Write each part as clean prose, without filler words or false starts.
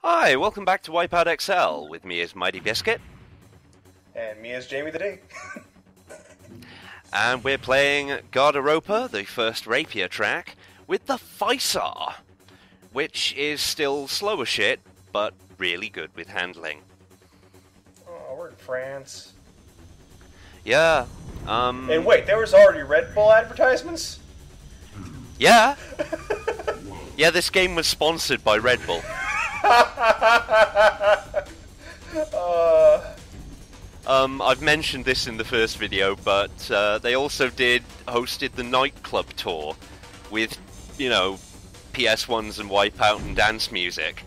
Hi, welcome back to Wipeout XL. With me is Mighty Biscuit. And me as Jamie the D. And we're playing Gare, the first Rapier track, with the Faisar, which is still slow as shit, but really good with handling. Oh, we're in France. Yeah, And wait, there was already Red Bull advertisements? Yeah! Yeah, this game was sponsored by Red Bull. I've mentioned this in the first video, but they also hosted the nightclub tour with, you know, PS1s and Wipeout and dance music.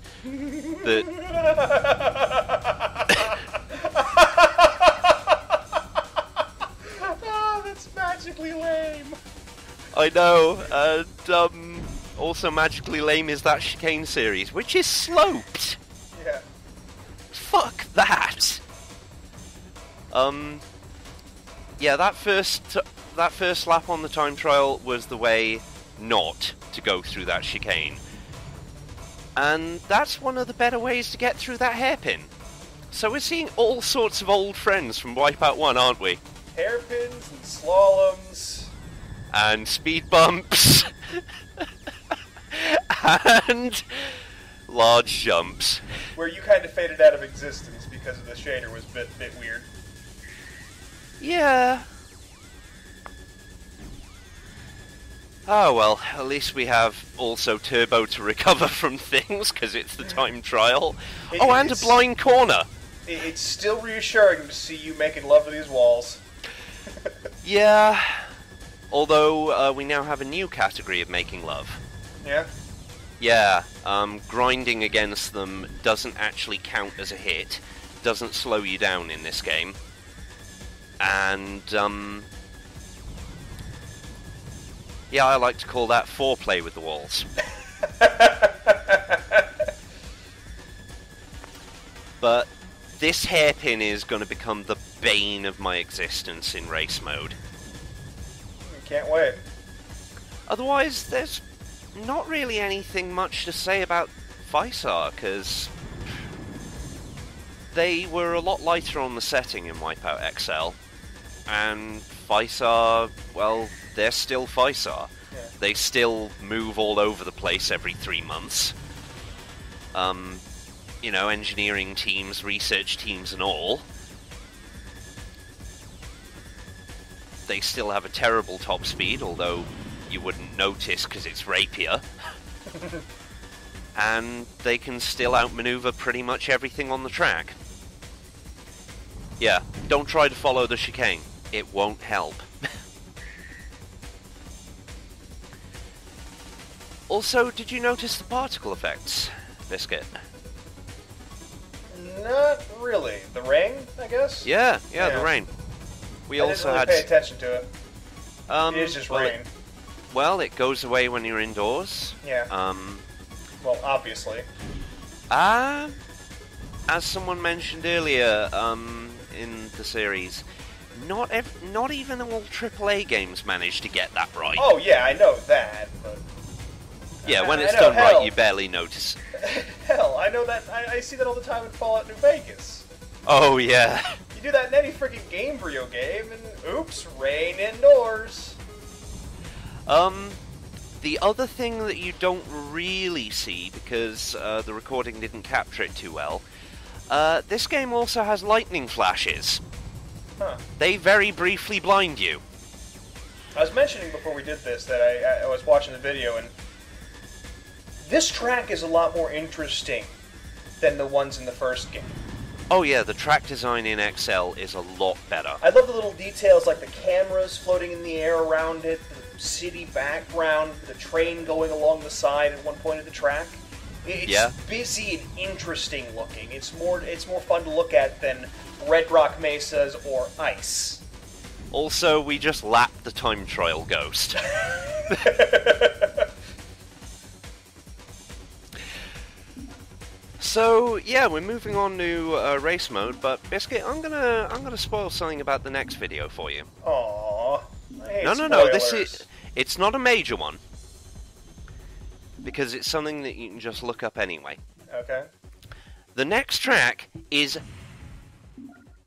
Oh, that's magically lame. I know, and also magically lame is that chicane series, which is sloped. Yeah. Fuck that. Yeah, that first lap on the time trial was the way not to go through that chicane. And that's one of the better ways to get through that hairpin. So we're seeing all sorts of old friends from Wipeout 1, aren't we? Hairpins and slaloms. And speed bumps. And large jumps. Where you kind of faded out of existence because of the shader was a bit weird. Yeah. Oh well, at least we have also turbo to recover from things, because it's the time trial. And a blind corner! It's still reassuring to see you making love to these walls. Yeah. Although, we now have a new category of making love. Yeah? Yeah, grinding against them doesn't actually count as a hit, doesn't slow you down in this game. And, yeah, I like to call that foreplay with the walls. But this hairpin is going to become the bane of my existence in race mode. Can't wait. Otherwise, there's not really anything much to say about Faisar, because they were a lot lighter on the setting in Wipeout XL, and Faisar, well, they're still Faisar. Yeah. They still move all over the place every 3 months. You know, engineering teams, research teams and all. They still have a terrible top speed, although you wouldn't notice because it's Rapier. And they can still outmaneuver pretty much everything on the track. Yeah, don't try to follow the chicane. It won't help. Also, did you notice the particle effects, Biscuit? Not really. The rain, I guess? Yeah, the rain. We also didn't really pay attention to it. It is just rain. It goes away when you're indoors. Yeah. Well, obviously. As someone mentioned earlier, in the series, not even all AAA games manage to get that right. Oh yeah, I know that, but... Yeah, when it's done right, you barely notice. Hell, I know that. I see that all the time in Fallout New Vegas. Oh, yeah. You do that in any freaking Gamebryo game, and oops, rain indoors. The other thing that you don't really see, because the recording didn't capture it too well, this game also has lightning flashes. Huh. They very briefly blind you. I was mentioning before we did this that I was watching the video, and this track is a lot more interesting than the ones in the first game. Oh yeah, the track design in XL is a lot better. I love the little details like the cameras floating in the air around it, the city background, the train going along the side at one point of the track. It's busy and interesting looking. It's more fun to look at than Red Rock Mesas or Ice. Also, we just lapped the time trial ghost. So yeah, we're moving on to race mode, but Biscuit, I'm gonna spoil something about the next video for you. Aww, I hate No, spoilers. It's not a major one, because it's something that you can just look up anyway. Okay. The next track is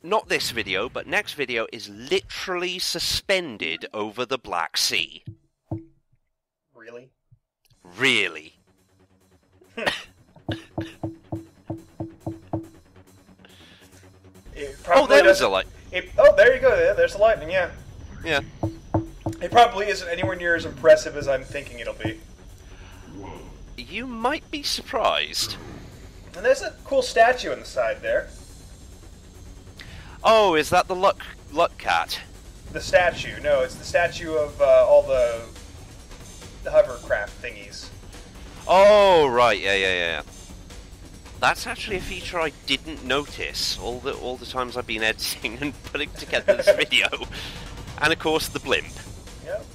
not this video, but next video is literally suspended over the Black Sea. Really? Really. Oh, there was a light. There you go. There's the lightning, yeah. Yeah. It probably isn't anywhere near as impressive as I'm thinking it'll be. You might be surprised. And there's a cool statue on the side there. Oh, is that the luck cat? The statue. No, it's the statue of all the hovercraft thingies. Oh, right. Yeah. That's actually a feature I didn't notice all the times I've been editing and putting together this video. And of course, the blimp. Yep.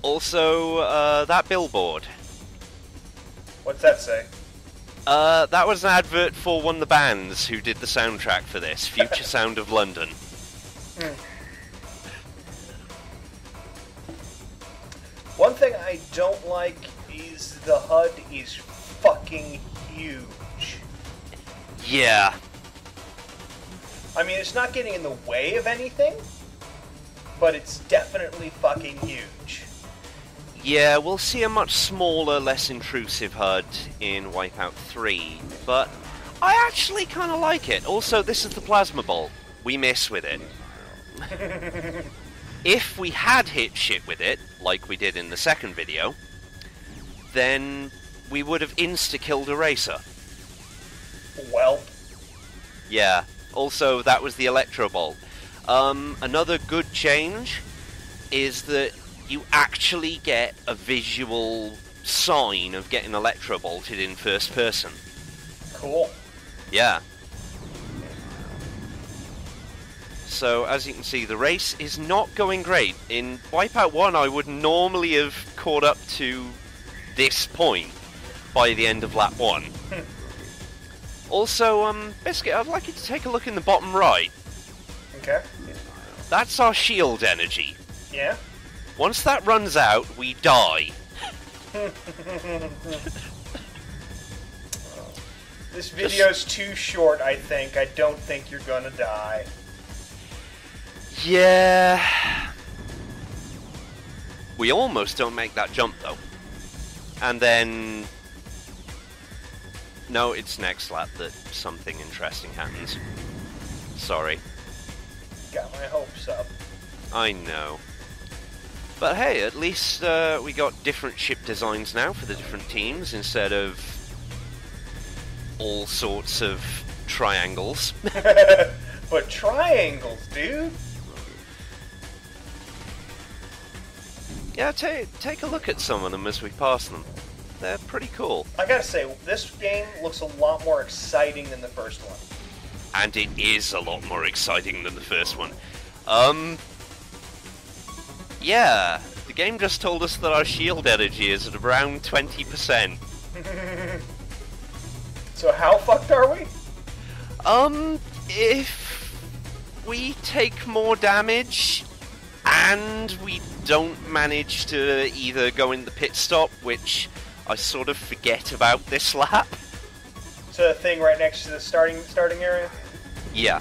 Also, that billboard. What's that say? That was an advert for one of the bands who did the soundtrack for this, Future Sound of London. One thing I don't like is the HUD is fucking huge. Yeah. I mean, it's not getting in the way of anything, but it's definitely fucking huge. Yeah, we'll see a much smaller, less intrusive HUD in Wipeout 3, but I actually kind of like it. Also, this is the plasma bolt. We miss with it. If we had hit shit with it, like we did in the second video, then we would have insta-killed a racer. Well. Yeah. Also, that was the Electro Bolt. Another good change is that you actually get a visual sign of getting Electro Bolted in first person. Cool. Yeah. So, as you can see, the race is not going great. In Wipeout 1, I would normally have caught up to this point by the end of lap 1. Also, Biscuit, I'd like you to take a look in the bottom right. Okay. That's our shield energy. Yeah? Once that runs out, we die. This video's too short, I think. I don't think you're gonna die. Yeah. We almost don't make that jump, though. And then... No, it's next lap that something interesting happens. Sorry. Got my hopes up. I know. But hey, at least we got different ship designs now for the different teams instead of all sorts of triangles. But triangles, dude! Yeah, take a look at some of them as we pass them. They're pretty cool. I gotta say, this game looks a lot more exciting than the first one. And it is a lot more exciting than the first one. Yeah, the game just told us that our shield energy is at around 20%. So how fucked are we? If we take more damage and we don't manage to either go in the pit stop, which I sort of forget about this lap. So the thing right next to the starting area? Yeah.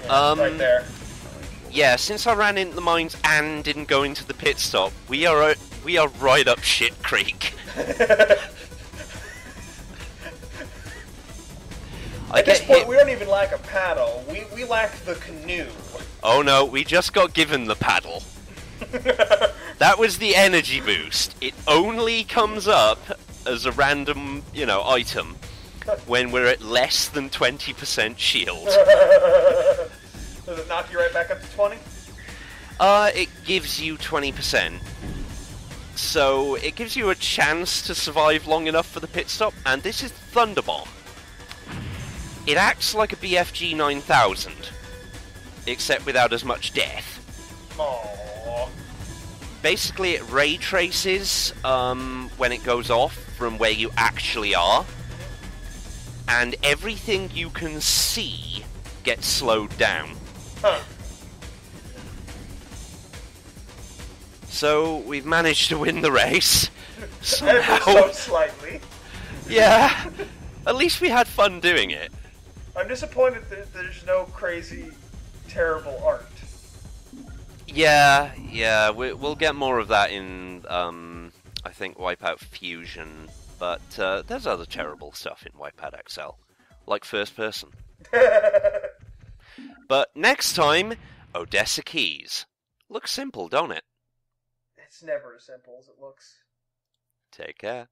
Right there. Yeah, since I ran into the mines and didn't go into the pit stop, we are right up shit creek. At this point, we don't even lack a paddle. We lack the canoe. Oh no, we just got given the paddle. That was the energy boost. It only comes up as a random, item when we're at less than 20% shield. Does it knock you right back up to 20? It gives you 20%. So, it gives you a chance to survive long enough for the pit stop, and this is Thunderbomb. It acts like a BFG 9000, except without as much death. Aww. Basically, it ray traces when it goes off from where you actually are, and everything you can see gets slowed down. Huh. So, we've managed to win the race. Somehow. So slightly. Yeah. At least we had fun doing it. I'm disappointed that there's no crazy, terrible art. Yeah, we'll get more of that in, I think, Wipeout Fusion, but there's other terrible stuff in Wipeout XL, like first person. But next time, Odessa Keys. Looks simple, don't it? It's never as simple as it looks. Take care.